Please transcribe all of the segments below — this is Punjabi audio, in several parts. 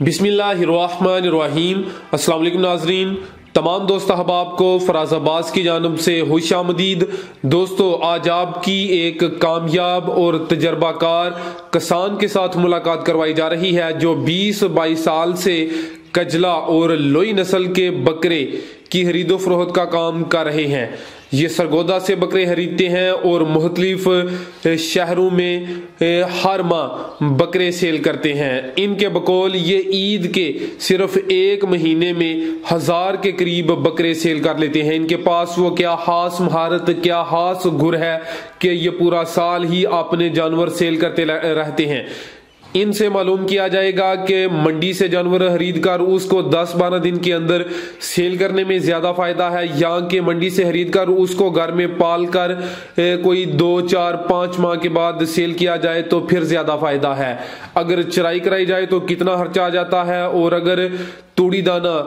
बिस्मिल्लाहिर्रहमानिर्रहीम। अस्सलाम वालेकुम नाजरीन, तमाम दोस्त अहबाब को फराज अब्बास की जानब से खुशामदीद। दोस्तों, आज आपकी एक कामयाब और तजर्बाकार किसान के साथ मुलाकात करवाई जा रही है जो 20-22 साल से कजला और लोई नस्ल के बकरे की खरीदो फरोख्त का काम कर रहे हैं। ये सरगोदा से बकरे खरीदते हैं और मुख्तलिफ शहरों में हर माह बकरे सेल करते हैं। इनके बकौल ये ईद के सिर्फ एक महीने में 1000 के करीब बकरे सेल कर लेते हैं। इनके पास वो क्या खास महारत, क्या खास गुर है कि ये पूरा साल ही अपने जानवर सेल करते रहते हैं। इनसे मालूम किया जाएगा कि मंडी से जानवर खरीद कर उसको 10-12 दिन के अंदर सेल करने में ज्यादा फायदा है या कि मंडी से खरीद कर उसको घर में पाल कर कोई 2-4-5 माह के बाद सेल किया जाए तो फिर ज्यादा फायदा है। अगर चराई कराई जाए तो कितना खर्चा आ जाता है और अगर तूड़ी दाना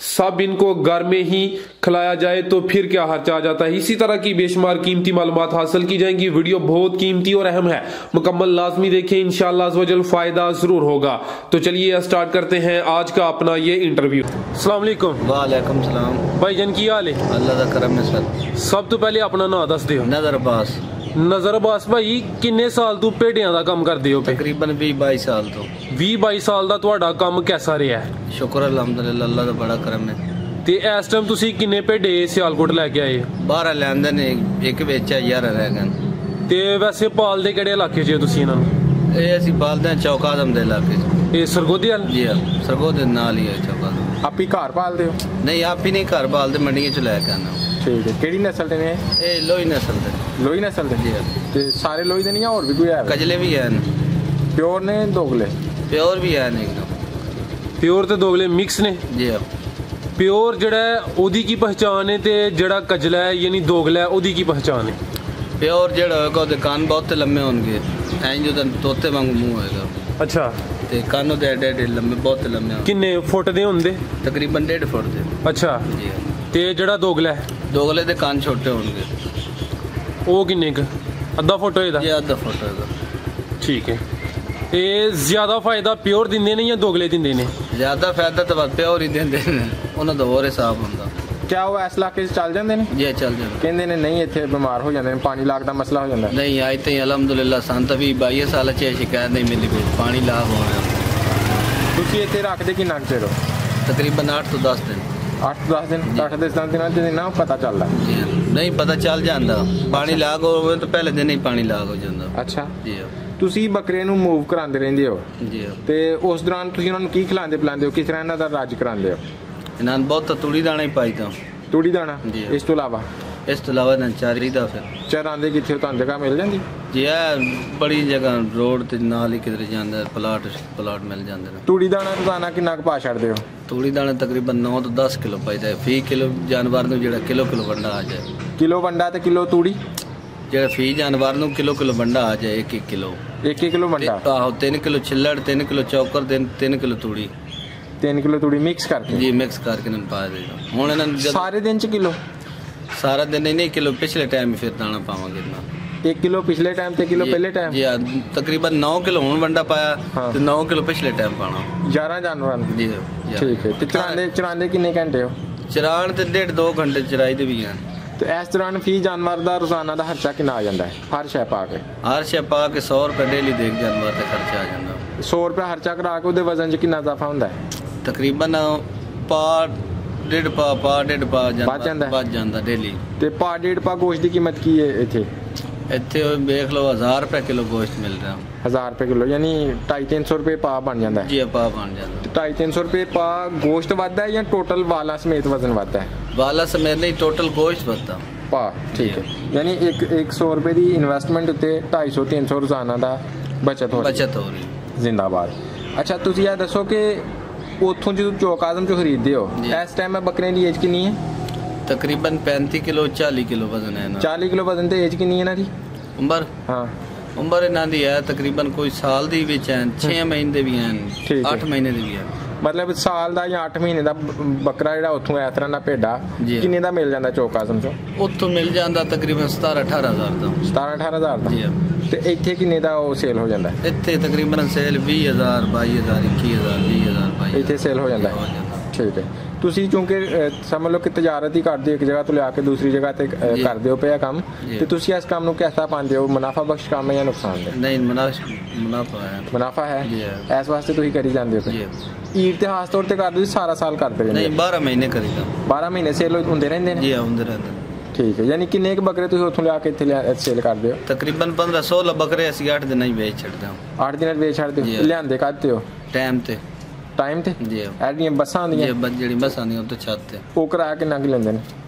सब इनको घर में ही खिलाया जाए तो फिर क्या खर्चा आ जाता है। इसी तरह की बेशुमार कीमती मालूमात हासिल की जाएंगी। वीडियो बहुत कीमती और अहम है, मुकम्मल लाजमी देखें, इंशाअल्लाह अज़्ज़वजल फायदा जरूर होगा। तो चलिए स्टार्ट करते हैं आज का अपना ये इंटरव्यू। अस्सलाम वालेकुम। वालेकुम सलाम भाई जान की हाल है? अल्लाह दा करम है सर। सब तो पहले अपना नाम दस दियो। नजर अब्बास। नजर अब्बास भाई, किन्ने साल तू भेड़ियां दा काम करदे हो? तकरीबन 20-22 साल तो। 20-22 साल दा तुहाडा काम कैसा रहा है? शुक्र अल्हम्दुलिल्लाह, अल्लाह दा बड़ा करम है। ते इस टाइम तुसी किन्ने भेड़े सियालकोट लेके आए? 12 लेंदे ने, एक बेचा 11 रह गए। ते वैसे पालदे किहड़े इलाके च तुसी इन्हां नूं? ये ਅਸੀਂ ਪਾਲਦੇ ਹਾਂ ਚੌਕ ਆਦਮ ਦੇ ਇਲਾਕੇ 'ਚ। ਇਹ ਸਰਗੋਦੇ ਵਾਲ? ਜੀ ਸਰਗੋਦੇ ਨਾਲ ਹੀ ਹੈ ਚੌਕ ਆਦਮ। ਆਪ ਹੀ ਘਰ ਪਾਲਦੇ ਹੋ? ਨਹੀਂ, ਆਪ ਹੀ ਨਹੀਂ ਘਰ ਪਾਲਦੇ, ਮੰਡੀਆਂ 'ਚ ਲੈ ਕੇ ਆਉਂਦੇ ਹਾਂ। ਠੀਕ ਹੈ। ਕਿਹੜੀ ਨਸਲ ਦੇ ਨੇ ਇਹ ਲੋਈ ਨਸਲ ਦੇ। ਲੋਈ ਨਸਲ ਦੇ? ਜੀ। ਤੇ ਸਾਰੇ ਲੋਈ ਦੇ ਨਹੀਂ ਜਾਂ ਹੋਰ ਵੀ ਕੋਈ ਹੈ? ਕਜਲੇ ਵੀ ਹਨ। ਪਿਓਰ ਨੇ ਦੋਗਲੇ? ਪਿਓਰ ਵੀ ਹਨ ਇੱਕਦਮ। ਪਿਓਰ ਤੇ ਦੋਗਲੇ ਮਿਕਸ ਨੇ? ਜੀ। ਪਿਓਰ ਜਿਹੜਾ ਉਹਦੀ ਕੀ ਪਹਿਚਾਨ ਹੈ ਤੇ ਜਿਹੜਾ ਕਜਲਾ ਹੈ ਯਾਨੀ ਦੋਗਲਾ ਉਹਦੀ ਕੀ ਪਹਿਚਾਨ ਹੈ? ਪਿਓਰ ਜਿਹੜਾ ਹੋਏਗਾ ਉਹਦੇ ਕੰਨ ਬਹੁਤ ਲੰਮੇ ਹੋਣਗੇ, ਐਂ ਜਦੋਂ ਤੋਤੇ ਵਾਂਗੂ ਮੂੰਹ ਹੋਏਗਾ। ਅੱਛਾ। ਤੇ ਕੰਨ ਉਹਦੇ ਐਡੇ ਲੰਮੇ, ਬਹੁਤ ਲੰਮੇ। ਕਿੰਨੇ ਫੁੱਟ ਦੇ ਹੁੰਦੇ? ਤਕਰੀਬਨ 1.5 ਫੁੱਟ ਦੇ। ਅੱਛਾ ਜੀ। ਤੇ ਜਿਹੜਾ ਦੋਗਲਾ ਹੈ? ਦੋਗਲੇ ਦੇ ਕੰਨ ਛੋਟੇ ਹੋਣਗੇ। ਉਹ ਕਿੰਨੇ ਕ? ਅੱਧਾ ਫੁੱਟ ਹੋਏਗਾ? ਜੀ ਅੱਧਾ ਫੁੱਟ ਹੋਏਗਾ। ਠੀਕ ਹੈ। ਇਹ ਜ਼ਿਆਦਾ ਫਾਇਦਾ ਪਿਓਰ ਦਿੰਦੇ ਨੇ ਜਾਂ ਦੋਗਲੇ ਦਿੰਦੇ ਨੇ? ਜ਼ਿਆਦਾ ਫਾਇਦਾ ਤਾਂ ਪਿਓਰ ਹੀ ਦਿੰਦੇ ਨੇ, ਉਹਨਾਂ ਦਾ ਹੋਰ ਹਿਸਾਬ ਹੁੰਦਾ। क्या वो इस इलाके चल जाते हैं? जी चल जाते। कहते ने नहीं इतने बीमार हो जाते हैं, पानी लाग का मसला हो जाता है? नहीं, आज तक अलहमदुलिल्लाह सन तो भी 22 साल शिकायत नहीं मिली कोई पानी लाग होना। तुसी इतने रखते कितना चिर हो? तकरीबन 8 तो 10 दिन। 8 तो 10 दिन? 8-10 दिन ना पता चलता? नहीं पता चल जाता, पानी लाग हो तो पहले दिन ही पानी लाग हो जाता। अच्छा जी। ਤੁਸੀਂ ਬੱਕਰੇ ਨੂੰ ਮੂਵ ਕਰਾਉਂਦੇ ਰਹਿੰਦੇ ਹੋ ਜੀ, ਤੇ ਉਸ ਦੌਰਾਨ ਤੁਸੀਂ ਉਹਨਾਂ ਨੂੰ ਕੀ ਖਿਲਾਉਂਦੇ ਪਿਲਾਉਂਦੇ ਹੋ, ਕਿਸ ਤਰ੍ਹਾਂ ਇਹਨਾਂ ਦਾ ਰਾਜ ਕਰਾਉਂਦੇ ਹੋ? ਇਹਨਾਂ ਨੂੰ ਬਹੁਤ ਤੂੜੀ ਦਾਣਾ ਹੀ ਪਾਈਦਾ। ਤੂੜੀ ਦਾਣਾ? ਇਸ ਤੋਂ ਇਲਾਵਾ? ਇਸ ਤੋਂ ਇਲਾਵਾ ਨਾ ਚਾਰੀ ਦਾ ਫਿਰ ਚਰਾਂਦੇ ਕਿੱਥੇ? ਤੁਹਾਨੂੰ ਜਗ੍ਹਾ ਮਿਲ ਜਾਂਦੀ? ਜੀ ਬੜੀ ਜਗ੍ਹਾ ਰੋਡ ਤੇ ਨਾਲ ਹੀ ਕਿਧਰੇ ਜਾਂਦਾ, ਪਲਾਟ ਮਿਲ ਜਾਂਦੇ ਨੇ। ਤੂੜੀ ਦਾਣਾ ਰੋਜ਼ਾਨਾ ਕਿੰਨਾ ਕੁ ਪਾ ਛੱਡਦੇ ਹੋ? ਤੂੜੀ ਦਾਣਾ ਤਕਰੀਬਨ 9 ਤੋਂ 10 ਕਿਲੋ ਪਾਈਦਾ। ਫੀ ਕਿਲੋ ਜਾਨਵਰ ਨੂੰ ਜਿਹੜਾ ਕਿਲੋ ਵੰਡਾ ਆ ਜਾਏ। ਕਿਲੋ ਵੰਡਾ ਤੇ ਕਿਲੋ ਤੂੜੀ? ਜਿਹੜਾ ਫੀ ਜਾਨਵਰ ਨੂੰ ਕਿਲੋ ਵੰਡਾ ਆ ਜਾਏ, 1-1 ਕਿਲੋ। 1 ਕਿਲੋ ਵੰਡਾ? ਆਹੋ। 3 ਕਿਲੋ ਛਿੱਲੜ, 3 ਕਿਲੋ ਚੌਕਰ, 3 ਕਿਲੋ ਤੂੜੀ। 3 ਕਿਲੋ ਤੂੜੀ ਮਿਕਸ ਕਰਕੇ? ਜੀ ਮਿਕਸ ਕਰਕੇ ਇਹਨਾਂ ਨੂੰ ਪਾ ਦੇਗਾ। ਹੁਣ ਇਹਨਾਂ ਨੂੰ ਸਾਰੇ ਦਿਨ ਚ ਕਿਲੋ? ਸਾਰਾ ਦਿਨ ਨਹੀਂ, ਕਿਲੋ ਪਿਛਲੇ ਟਾਈਮ ਫਿਰ ਦਾਣਾ ਪਾਵਾਂਗੇ ਇਹਨਾਂ। 1 ਕਿਲੋ ਪਿਛਲੇ ਟਾਈਮ ਤੇ ਕਿਲੋ ਪਹਿਲੇ ਟਾਈਮ? ਜੀ ਤਕਰੀਬਨ 9 ਕਿਲੋ ਹੁਣ ਵੰਡਾ ਪਾਇਆ ਤੇ 9 ਕਿਲੋ ਪਿਛਲੇ ਟਾਈਮ ਪਾਣਾ। 11 ਜਾਨਵਰਾਂ ਨੂੰ? ਜੀ। ਠੀਕ ਹੈ। ਤੇ ਚਰਾਂਦੇ ਕਿੰਨੇ ਘੰਟੇ ਹੋ? ਚਰਾਣ ਤੇ 1.5-2 ਘੰਟੇ ਚਰਾਈ ਦੇ ਵੀ ਹਨ। ਤੇ ਇਸ ਦੌਰਾਨ ਫੀ ਜਾਨਵਰ ਦਾ ਰੋਜ਼ਾਨਾ ਦਾ ਖਰਚਾ ਕਿੰਨਾ ਆ ਜਾਂਦਾ ਹੈ ਹਰ ਸ਼ੈ ਪਾ ਕੇ? ਹਰ ਸ਼ੈ ਪਾ ਕੇ 100 ਰੁਪਏ ਡੇਲੀ ਦੇਖ ਜਾਨਵਰ ਦਾ ਖਰਚਾ ਆ ਜਾਂਦਾ। 100 ਰੁਪਏ ਖਰਚਾ ਕਰਾ ਕੇ ਉਹਦੇ ਵਜ਼ਨ 'ਚ ਕਿੰਨਾ ਇਜ਼ਾਫਾ ਹੁੰਦਾ ਹੈ? ਤਕਰੀਬਨ ਡੇਢ ਪਾ ਬਚ ਜਾਂਦਾ ਡੇਲੀ। ਤੇ ਪਾ 1.5 ਪਾ ਗੋਸ਼ਤ ਦੀ ਕੀਮਤ ਕੀ ਹੈ ਇੱਥੇ? ਇੱਥੇ ਵੇਖ ਲਓ 1000 ਰੁਪਏ ਕਿਲੋ ਗੋਸ਼ਤ ਮਿਲ ਰਿਹਾ। 1000 ਰੁਪਏ ਕਿਲੋ ਯਾਨੀ 250-300 ਰੁਪਏ ਪਾ ਬਣ ਜਾਂਦਾ ਹੈ? ਜੀ ਪਾ ਬਣ ਜਾਂਦਾ। 250-300 ਰੁਪਏ ਪਾ ਗੋਸ਼ਤ ਵੱਧਦਾ ਹੈ ਜਾਂ ਟੋਟਲ ਵਾਲਾਂ ਸਮੇਤ ਵਜ਼ਨ ਵੱਧਦਾ ਹੈ? ਵਾਲਾਂ ਸਮੇਤ ਨਹੀਂ, ਟੋਟਲ ਗੋਸ਼ਤ ਵੱਧਦਾ ਪਾ। ਠੀਕ ਹੈ। ਯਾਨੀ 100 ਰੁਪਏ ਦੀ ਇਨਵੈਸਟਮੈਂਟ ਉੱਤੇ 250-300 ਰੋਜ਼ਾਨਾ ਦਾ ਬਚਤ ਹੋ ਰਹੀ। ਜ਼ਿੰਦਾਬਾਦ। ਅੱਛਾ, ਤੁਸੀਂ ਇਹ ਦੱਸੋ ਕਿ ਉੱਥੋਂ ਜਦੋਂ ਚੌਕ ਆਜ਼ਮ ਚੋਂ ਖਰੀਦਦੇ ਹੋ ਇਸ ਟਾਈਮ ਬੱਕਰੇ ਦੀ ਏਜ ਕਿੰਨੀ ਹੈ? ਤਕਰੀਬਨ 35 ਕਿਲੋ 40 ਕਿਲੋ ਵਜ਼ਨ ਹੈ। 40 ਕਿਲੋ ਵਜ਼ਨ ਤੇ ਏਜ ਕਿੰਨੀ ਹੈ ਇਹਨਾਂ ਦੀ? ਉਮਰ? ਹਾਂ, ਉਮਰ ਇਹਨਾਂ ਦੀ ਹੈ ਤਕਰੀਬਨ ਕੋਈ ਸਾਲ ਦੀ ਵਿੱਚ ਹੈ, 6 ਮਹੀਨੇ ਦੇ ਵੀ ਹਨ, 8 ਮਹੀਨੇ ਦੇ ਵੀ ਹਨ। ਮਤਲਬ ਸਾਲ ਦਾ ਜਾਂ 8 ਮਹੀਨੇ ਦਾ ਬੱਕਰਾ ਜਿਹੜਾ ਉੱਥੋਂ ਇਸ ਤਰ੍ਹਾਂ ਦਾ ਭੇਡਾ ਕਿੰਨੇ ਦਾ ਮਿਲ ਜਾਂਦਾ ਚੌਕ ਆਜ਼ਮ ਚੋਂ? ਉੱਥੋਂ ਮਿਲ ਜਾਂਦਾ ਤਕਰੀਬਨ 17-18 ਹਜ਼ਾਰ ਦਾ। 17-18 ਹਜ਼ਾਰ ਦਾ? ਤੇ ਇੱਥੇ ਕਿੰਨੇ ਦਾ ਉਹ ਸੇਲ ਹੋ ਜਾਂਦਾ? ਇੱਥੇ ਤਕਰੀਬਨ ਸੇਲ 20,000, 22,000, 21,000, 20,000। ਇੱਥੇ ਸੇਲ ਹੋ ਜਾਂਦਾ ਹੈ। ਠੀਕ ਹੈ। ਤੁਸੀਂ ਚੂੰਕਿ ਸਮਝ ਲਓ ਕਿ ਤਜਾਰਤ ਹੀ ਕਰਦੇ ਹੋ, ਇੱਕ ਜਗ੍ਹਾ ਤੋਂ ਲਿਆ ਕੇ ਦੂਸਰੀ ਜਗ੍ਹਾ ਤੇ ਕਰਦੇ ਹੋ ਪਿਆ ਕੰਮ, ਤੇ ਤੁਸੀਂ ਇਸ ਕੰਮ ਨੂੰ ਕਿਸਾ ਪਾਉਂਦੇ ਹੋ? ਮੁਨਾਫਾ ਬਖਸ਼ ਕੰਮ ਹੈ ਜਾਂ ਨੁਕਸਾਨ ਹੈ? ਨਹੀਂ, ਮੁਨਾਫਾ ਹੈ। ਇਸ ਵਾਸਤੇ ਤੁਸੀਂ ਕਰੀ ਜਾਂਦੇ ਹੋ? ਈਦ ਤੇ ਖਾਸ ਤੌਰ ਤੇ ਕਰਦੇ ਹੋ ਸਾਰਾ ਸਾਲ ਕਰਦੇ ਰਹਿੰਦੇ? ਨਹੀਂ, 12 ਮਹੀਨੇ ਕਰੀਦਾ। 12 ਮਹੀਨੇ ਸੇਲ ਹੁੰਦੇ ਰਹਿੰਦੇ ਨੇ? ਜੀ ਹੁੰਦੇ ਰਹਿੰਦੇ। ਠੀਕ ਹੈ। ਯਾਨੀ ਕਿੰਨੇ ਕੁ ਬੱਕਰੇ ਤੁਸੀਂ ਉੱਥੋਂ ਲਿਆ ਕੇ ਇੱਥੇ ਸੇਲ ਕਰਦੇ ਹੋ? ਤਕਰੀਬਨ 15-16 ਬੱਕਰੇ ਅਸੀਂ 8 ਦਿਨਾਂ ਹੀ ਵੇਚ ਛੱਡਦੇ ਹਾਂ। 8 ਦਿਨਾਂ ਵੇਚ ਛੱਡਦੇ ਹੋ? ਲਿਆਂਦੇ ਕਰਦੇ ਹੋ ਟਾਈਮ ਤੇ? ਟਾਈਮ ਤੇ ਜੀ। ਐਡੀਆਂ ਬੱਸਾਂ ਆਉਂਦੀਆਂ? ਜਿਹੜੀ ਬੱਸਾਂ ਆਉਂਦੀਆਂ ਉਹ ਤੋਂ ਛੱਤ ਤੇ। ਉਹ ਕਿਰਾਇਆ ਕਿੰਨਾ ਕੁ ਲੈਂਦੇ ਨੇ?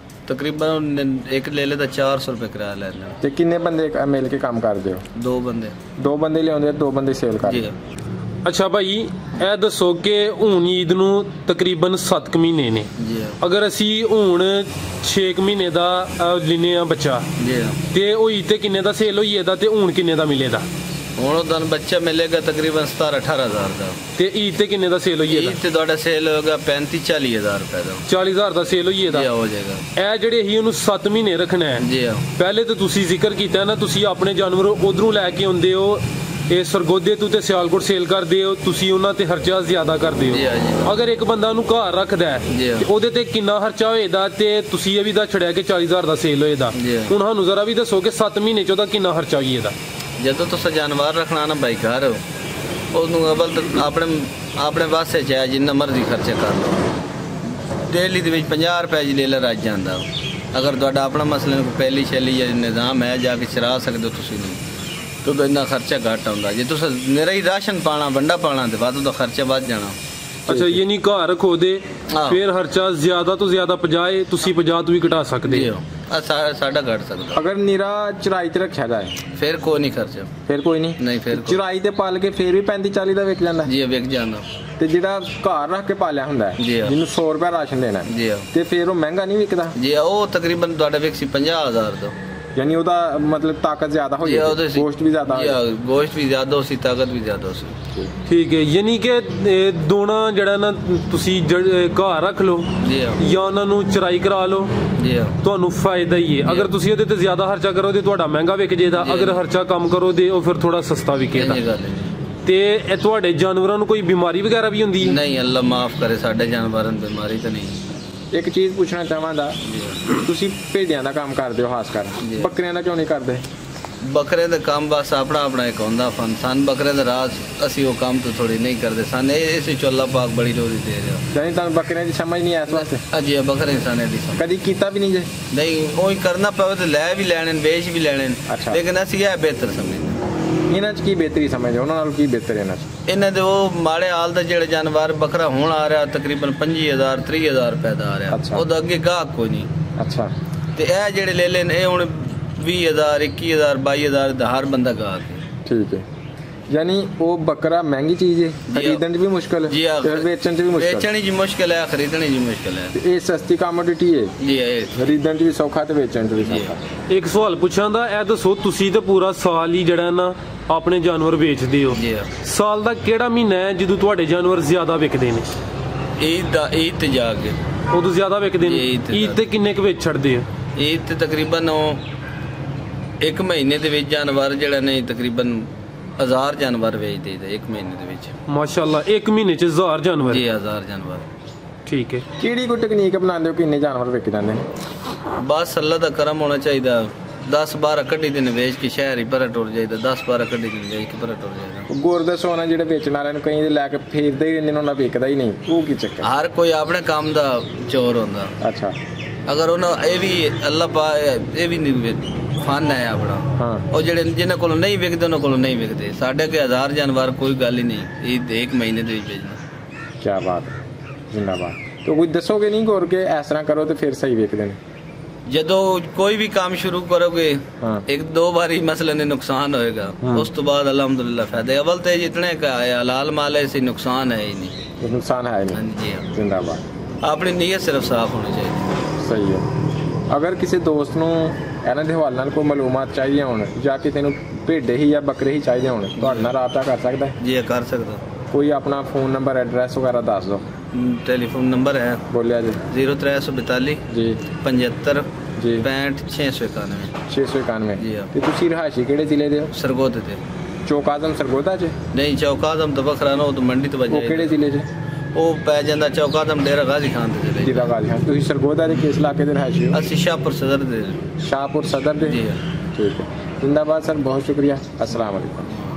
ਤਕਰੀਬਨ ਇੱਕ ਲੈ ਦਾ 400 ਰੁਪਏ ਕਿਰਾਇਆ ਲੈਂਦੇ। ਤੇ ਕਿੰਨੇ ਬੰਦੇ ਮਿਲ ਕੇ ਕੰਮ ਕਰਦੇ ਹੋ? 2 ਬੰਦੇ। 2 ਬੰਦੇ ਲਿਆਉਂਦੇ, 2 ਬੰਦੇ ਸੇਲ ਕਰਦੇ? ਜੀ। ਅੱਛਾ ਭਾਈ, ਇਹ ਦੱਸੋ ਕਿ ਹੁਣ ਈਦ ਨੂੰ ਤਕਰੀਬਨ 7 ਮਹੀਨੇ ਨੇ ਜੀ। ਅਗਰ ਅਸੀਂ ਹੁਣ 6 ਮਹੀਨੇ ਦਾ ਲੈਨੇ ਆ ਬੱਚਾ ਜੀ, ਤੇ ਉਹ ਈਦ ਤੇ ਕਿੰਨੇ ਦਾ ਸੇਲ ਹੋਈ ਇਹਦਾ, ਤੇ ਹੁਣ ਕਿੰਨੇ ਦਾ ਮਿਲੇਗਾ? ਹੁਣ ਉਹਦਾ ਬੱਚਾ ਮਿਲੇਗਾ ਤਕਰੀਬਨ 17-18 ਹਜ਼ਾਰ ਦਾ। ਤੇ ਈਦ ਤੇ ਕਿੰਨੇ ਦਾ ਸੇਲ ਹੋਈ ਇਹਦਾ? ਈਦ ਤੇ ਤੁਹਾਡਾ ਸੇਲ ਹੋਗਾ 35-40 ਹਜ਼ਾਰ ਰੁਪਏ ਦਾ। 40 ਹਜ਼ਾਰ ਦਾ ਸੇਲ ਹੋਈ ਇਹਦਾ? ਹੋ ਜਾਏਗਾ। ਇਹ ਜਿਹੜੇ ਹੀ ਉਹਨੂੰ 7 ਮਹੀਨੇ ਰੱਖਣਾ ਹੈ ਜੀ। ਪਹਿਲੇ ਤਾਂ ਤੁਸੀਂ ਜ਼ਿਕਰ ਕੀਤਾ ਨਾ, ਤੁਸੀਂ ਆਪਣੇ ਜਾਨਵਰ ਉਧਰੋਂ ਲੈ ਕੇ ਆਉਂਦੇ ਹੋ, ਇਹ ਸਰਗੋਦੇ ਤੋਂ ਤੇ ਸਿਆਲਕੋਟ ਸੇਲ ਕਰਦੇ ਹੋ, ਤੁਸੀਂ ਉਹਨਾਂ ਤੇ ਖਰਚਾ ਜ਼ਿਆਦਾ ਕਰਦੇ ਹੋ। ਅਗਰ ਇੱਕ ਬੰਦਾ ਉਹਨੂੰ ਘਰ ਰੱਖਦਾ ਹੈ ਤੇ ਉਹਦੇ ਤੇ ਕਿੰਨਾ ਖਰਚਾ ਹੋਏਗਾ? ਤੇ ਤੁਸੀਂ ਇਹ ਵੀ ਦਾ ਛੜਿਆ ਕਿ 40 ਹਜ਼ਾਰ ਦਾ ਸੇਲ ਹੋਏਗਾ। ਹੁਣ ਸਾਨੂੰ ਜ਼ਰਾ ਵੀ ਦੱਸੋ ਕਿ 7 ਮਹੀਨੇ ਚ ਉਹਦਾ ਕਿੰਨਾ ਖਰਚਾ ਹੋਈ ਇਹਦਾ? ਜਦੋਂ ਤੁਸੀਂ ਜਾਨਵਰ ਰੱਖਣਾ ਨਾ ਬਾਈ ਘਰ, ਉਹਨੂੰ ਅਵਲ ਆਪਣੇ ਵਾਸਤੇ ਚਾਹੇ ਜਿੰਨਾ ਮਰਜ਼ੀ ਖਰਚਾ ਕਰ ਲਓ। ਡੇਲੀ ਦੇ ਵਿੱਚ 50 ਰੁਪਏ ਜੀ ਲੈ ਲਾ ਰੱਜ ਜਾਂਦਾ। ਅਗਰ ਤੁਹਾਡਾ ਆਪਣਾ ਮਸਲੇ ਕੋਈ ਪਹਿਲੀ ਸ਼ੈਲੀ ਜਾਂ ਨਿਜ਼ਾਮ ਹੈ ਜਾ ਕੇ ਚਰਾ ਸਕਦੇ ਹੋ ਤੁਸੀਂ ਨਹੀਂ, ਤਾਂ ਇੰਨਾ ਖਰਚਾ ਘੱਟ ਆਉਂਦਾ। ਜੇ ਤੁਸੀਂ ਮੇਰਾ ਹੀ ਰਾਸ਼ਨ ਪਾਣਾ, ਵੰਡਾ ਪਾਣਾ, ਤੇ ਬਾਅਦ ਉਹਦਾ ਖਰਚਾ ਵੱਧ ਜਾਣਾ। ਅੱਛਾ, ਇਹ ਨਹੀਂ ਘਰ ਰੱਖੋ ਦੇ ਫਿਰ ਖਰਚਾ ਜ਼ਿਆਦਾ ਤੋਂ ਜ਼ਿਆਦਾ 50 ਤੁਸੀਂ 50 ਤੋਂ ਵੀ ਘਟਾ ਸਕਦੇ ਹੋ। ਸਾਡਾ ਘਟ ਸਕਦਾ। ਅਗਰ ਨੀਰਾ ਚਰਾਈ ਤੇ ਰੱਖਿਆ ਜਾਏ ਫਿਰ ਕੋਈ ਨਹੀਂ ਖਰਚਾ। ਫਿਰ ਕੋਈ ਨਹੀਂ? ਫਿਰ ਚਰਾਈ ਤੇ ਪਾਲ ਕੇ ਫਿਰ ਵੀ 35-40 ਦਾ ਵਿਕ ਜਾਂਦਾ? ਜੀ, ਵਿਕ ਜਾਂਦਾ। ਤੇ ਜਿਹੜਾ ਘਰ ਰੱਖ ਕੇ ਪਾਲਿਆ ਹੁੰਦਾ ਜਿਹਨੂੰ 100 ਰੁਪਏ ਰਾਸ਼ਨ ਦੇਣਾ ਜੀ, ਤੇ ਫਿਰ ਉਹ ਮਹਿੰਗਾ ਨਹੀਂ ਵਿਕਦਾ? ਜੀ, ਉਹ ਤਕਰੀਬਨ ਤੁਹਾਡਾ ਵਿਕ ਸੀ 50,000 ਦਾ। ਯਾਨੀ ਉਹਦਾ ਮਤਲਬ ਤਾਕਤ ਜ਼ਿਆਦਾ ਹੋ ਜਾਂਦੀ, ਗੋਸ਼ਤ ਵੀ ਜ਼ਿਆਦਾ ਹੋਇਆ? ਗੋਸ਼ਤ ਵੀ ਜ਼ਿਆਦਾ ਹੋ ਸੀ, ਤਾਕਤ ਵੀ ਜ਼ਿਆਦਾ ਹੋ ਸੀ। ਠੀਕ ਹੈ। ਯਾਨੀ ਕਿ ਦੋਣਾ ਜਿਹੜਾ ਨਾ ਤੁਸੀਂ ਘਰ ਰੱਖ ਲਓ ਜਾਂ ਉਹਨਾਂ ਨੂੰ ਚਰਾਈ ਕਰਾ ਲਓ, ਤੁਹਾਨੂੰ ਫਾਇਦਾ ਹੀ ਹੈ। ਅਗਰ ਤੁਸੀਂ ਉਹਦੇ ਤੇ ਜ਼ਿਆਦਾ ਖਰਚਾ ਕਰੋ ਤੇ ਤੁਹਾਡਾ ਮਹਿੰਗਾ ਵਿਕ ਜਾਏਗਾ, ਅਗਰ ਖਰਚਾ ਕਮ ਕਰੋ ਤੇ ਉਹ ਫਿਰ ਥੋੜਾ ਸਸਤਾ ਵਿਕੇਗਾ। ਤੇ ਇਹ ਤੁਹਾਡੇ ਜਾਨਵਰਾਂ ਨੂੰ ਕੋਈ ਬਿਮਾਰੀ ਵਗੈਰਾ ਵੀ ਹੁੰਦੀ ਹੈ? ਨਹੀਂ, ਅੱਲਾ ਮਾਫ ਕਰੇ, ਸਾਡੇ ਜਾਨਵਰਾਂ ਨੂੰ ਬਿਮਾਰੀ ਤਾਂ ਨਹੀਂ। ਇੱਕ ਚੀਜ਼ ਪੁੱਛਣਾ ਚਾਹਾਂਗਾ, ਤੁਸੀਂ ਭੇਡਿਆਂ ਦਾ ਕੰਮ ਕਰਦੇ ਹੋ ਖਾਸ ਕਰ, ਬੱਕਰੀਆਂ ਦਾ ਕਿਉਂ ਨਹੀਂ ਕਰਦੇ? ਬੱਕਰੇ ਦਾ ਕੰਮ ਬਸ ਆਪਣਾ ਇੱਕ ਹੁੰਦਾ ਫਨ। ਸਨ ਬੱਕਰੇ ਦਾ ਰਾਜ ਅਸੀਂ ਉਹ ਕੰਮ ਤੋਂ ਥੋੜੀ ਨਹੀਂ ਕਰਦੇ ਸਨ। ਇਸੇ ਚ ਅੱਲਾ ਪਾਕ ਬੜੀ ਰੋਜ਼ੀ ਦੇ ਰਿਹਾ। ਜਾਨੀ ਤੁਹਾਨੂੰ ਬੱਕਰੀਆਂ ਦੀ ਸਮਝ ਨਹੀਂ ਇਸ ਵਾਸਤੇ? ਹਾਂਜੀ, ਬੱਕਰੇ ਇਨਸਾਨ ਦੀ ਸਮਝ ਕਦੀ ਕੀਤਾ ਵੀ ਨਹੀਂ ਜੇ? ਨਹੀਂ, ਉਹ ਕਰਨਾ ਪਵੇ ਤੇ ਲੈ ਵੀ ਲੈਣੇ, ਵੇਚ ਵੀ ਲੈਣੇ, ਲੇਕਿਨ ਅਸੀਂ ਇਹ ਬਿਹਤਰ ਸਮਝਦੇ। ਇਹਨਾਂ 'ਚ ਕੀ ਬਿਹਤਰੀ ਸਮਝਦੇ? ਉਹਨਾਂ ਨਾਲ ਕੀ ਬਿਹਤਰ ਇਹਨਾਂ 'ਚ? ਇਹਨਾਂ ਦੇ ਉਹ ਮਾੜੇ ਹਾਲ ਦਾ ਜਿਹੜਾ ਜਾਨਵਰ ਬੱਕਰਾ ਹੁਣ ਆ ਰਿਹਾ ਤਕਰੀਬਨ 25,000-30,000 ਰੁਪਏ ਦਾ ਆ ਰਿਹਾ, ਉਹਦਾ ਅੱਗੇ ਗਾਹਕ ਕੋਈ ਨਹੀਂ। ਅੱਛਾ। ਤੇ ਇਹ ਜਿਹੜੇ ਲੈ ਲੈਣ ਇਹ ਹੁਣ 20,000, 21,000, 22,000 ਦਾ ਹਰ ਬੰਦਾ ਗਾਹਕ ਹੈ। ਠੀਕ ਹੈ। ਯਾਨੀ ਉਹ ਬੱਕਰਾ ਮਹਿੰਗੀ ਚੀਜ਼ ਹੈ, ਖਰੀਦਣ 'ਚ ਵੀ ਮੁਸ਼ਕਲ ਹੈ ਤੇ ਵੇਚਣ 'ਚ ਵੀ ਮੁਸ਼ਕਲ। ਵੇਚਣ 'ਚ ਮੁਸ਼ਕਲ ਹੈ, ਖਰੀਦਣ 'ਚ ਮੁਸ਼ਕਲ ਹੈ। ਇਹ ਸਸਤੀ ਕਮੋਡਿਟੀ ਹੈ ਜੀ, ਇਹ ਖਰੀਦਣ 'ਚ ਵੀ ਸੌਖਾ ਤੇ ਵੇਚਣ 'ਚ ਵੀ ਸੌਖਾ। ਇੱਕ ਸਵਾਲ ਪੁੱਛਾਂ ਦਾ, ਇਹ ਦੱਸੋ ਤੁਸੀਂ ਤਾਂ ਪੂਰਾ ਸਾਲ ਹੀ ਜਿਹੜਾ ਨਾ ਆਪਣੇ ਜਾਨਵਰ ਵੇਚਦੇ ਹੋ, ਸਾਲ ਦਾ ਕਿਹੜਾ ਮਹੀਨਾ ਹੈ ਜਦੋਂ ਤੁਹਾਡੇ ਜਾਨਵਰ ਜ਼ਿਆਦਾ ਵਿਕਦੇ ਨੇ? ਈਦ ਤੇ ਜਾ ਕੇ ਉਦੋਂ ਜ਼ਿਆਦਾ ਵਿਕਦੇ ਨੇ। ਈਦ ਤੇ ਕਿੰਨੇ ਕੁ ਵੇਚ ਛੱਡਦੇ ਹੋ? ਈਦ ਤੇ ਤਕਰੀਬਨ 1 ਮਹੀਨੇ ਦੇ ਵਿੱਚ ਜਾਨਵਰ ਜਿਹੜਾ ਨਹੀਂ ਤਕਰੀਬਨ 1000 ਜਾਨਵਰ ਵੇਚਦੇ ਤੇ 1 ਮਹੀਨੇ ਦੇ ਵਿੱਚ। ਮਾਸ਼ਾਅੱਲਾ, 1 ਮਹੀਨੇ ਚ 1000 ਜਾਨਵਰ? ਜੀ, 1000 ਜਾਨਵਰ। ਠੀਕ ਹੈ। ਕਿਹੜੀ ਕੋਈ ਟੈਕਨੀਕ ਅਪਣਾਉਂਦੇ ਹੋ ਕਿ ਇੰਨੇ ਜਾਨਵਰ ਵਿਕ ਜਾਂਦੇ ਨੇ? ਬਸ ਅੱਲਾ ਦਾ ਕਰਮ ਹੋਣਾ ਚਾਹੀਦਾ। 10-12 ਕੱਢੀ ਦਿਨ ਵੇਚ ਕੇ ਸ਼ਹਿਰ ਹੀ ਭਰਾ ਟੁਰ ਜਾਈਦਾ। 10-12 ਕੱਢੀ ਦਿਨ ਵੇਚ ਕੇ ਭਰਾ ਟੁਰ ਜਾਈਦਾ। ਗੁਰਦੇ ਸੋਨਾ ਜਿਹੜੇ ਵੇਚਣ ਵਾਲਿਆਂ ਨੂੰ ਕਈ ਲੈ ਕੇ ਫੇਰਦੇ ਹੀ ਰਹਿੰਦੇ ਨੇ, ਉਹਨਾਂ ਵਿਕਦਾ ਹੀ ਨਹੀਂ, ਉਹ ਕੀ ਚੱਕਰ? ਹਰ ਕੋਈ ਆਪਣੇ ਕੰਮ ਦਾ ਚੋਰ ਹੁੰਦਾ। ਅੱਛਾ। ਅਗਰ ਉਹਨਾਂ ਇਹ ਵੀ ਅੱਲਾ ਪਾ ਇਹ ਵੀ ਨਹੀਂ ਫਨ ਹੈ ਆਪਣਾ। ਉਹ ਜਿਹੜੇ ਜਿਹਨਾਂ ਕੋਲੋਂ ਨਹੀਂ ਵਿਕਦੇ ਉਹਨਾਂ ਕੋਲੋਂ ਨਹੀਂ ਵਿਕਦੇ। ਸਾਡੇ ਕੇ 1000 ਜਾਨਵਰ ਕੋਈ ਗੱਲ ਹੀ ਨਹੀਂ, ਇਹ 1 ਮਹੀਨੇ ਦੇ ਵਿੱਚ ਵੇਚਣਾ। ਕੀ ਬਾਤ ਹੈ, ਜ਼ਿੰਦਾਬਾਦ। ਤਾਂ ਕੋਈ ਦੱਸੋਗੇ ਨਹੀਂ ਗੌਰ ਕੇ ਇਸ ਤਰ੍ਹਾਂ ਕਰੋ ਤੇ ਫਿਰ ਸਹੀ ਵਿਕਦੇ ਨੇ? ਜਦੋਂ ਕੋਈ ਵੀ ਕੰਮ ਸ਼ੁਰੂ ਕਰੋਗੇ 1-2 ਵਾਰੀ ਮਸਲੇ ਨੁਕਸਾਨ ਹੋਏਗਾ, ਉਸ ਤੋਂ ਬਾਅਦ ਅਲਹਮਦੁਲਿल्लाह फायदा। अव्वल तो जितने का है हलाल माल है, इसे नुकसान है ही नहीं। नुकसान है नहीं। जी, जिंदाबाद। अपनी नीयत सिर्फ साफ होनी चाहिए। सही है। अगर किसी दोस्त ਨੂੰ ਇਹਨਾਂ ਦੇ ਹਵਾਲੇ ਨਾਲ ਕੋਈ ਮਾਲੂਮਾਤ ਚਾਹੀਏ ਹੋਣ ਜਾਂ ਕਿਸੇ ਨੂੰ ਭੇਡੇ ਹੀ ਜਾਂ ਬੱਕਰੇ ਹੀ ਚਾਹੀਦੇ ਹੋਣ, ਤੁਹਾਡੇ ਨਾਲ ਰਾਬਤਾ ਕਰ ਸਕਦਾ ਹੈ? जी, कर सकता। ਕੋਈ ਆਪਣਾ ਫੋਨ ਨੰਬਰ ਐਡਰੈਸ ਵਗੈਰਾ ਦੱਸ ਦਿਓ। टेलीफोन नंबर है, ਬੋਲਿਆ ਜੀ। 0342 ਜੀ 75 ਜੀ 65 691 691 ਜੀ। ਤੇ ਤੁਸੀਂ ਰਿਹਾਇਸ਼ੀ ਕਿਹੜੇ ਜ਼ਿਲ੍ਹੇ ਦੇ ਹੋ? सरगोदे थे। ਚੌਕ ਆਜ਼ਮ ਸਰਗੋਦਾ 'ਚ? नहीं, चौक आजम तो बखरा ना, वो तो मंडी तो ਉਹ ਕਿਹੜੇ ਜ਼ਿਲ੍ਹੇ 'ਚ? ਉਹ ਪੈ ਜਾਂਦਾ ਚੌਕਾਦਮ ਡੇਰਾ ਗਾਜ਼ੀ ਖਾਨ ਦੇ ਜਿਹੜੇ ਡੇਰਾ ਗਾਜ਼ੀ ਖਾਨ। ਤੁਸੀਂ ਸਰਗੋਦਾ ਦੇ ਕਿਸ ਇਲਾਕੇ ਦੇ ਰਹਿਸ਼ ਹੋ? ਅਸੀਂ ਸ਼ਾਹਪੁਰ ਸਦਰ ਦੇ। ਸ਼ਾਹਪੁਰ ਸਦਰ ਦੇ? ਜੀ ਠੀਕ ਹੈ, जिंदाबाद सर, बहुत शुक्रिया। अस्सलाम वालेकुम।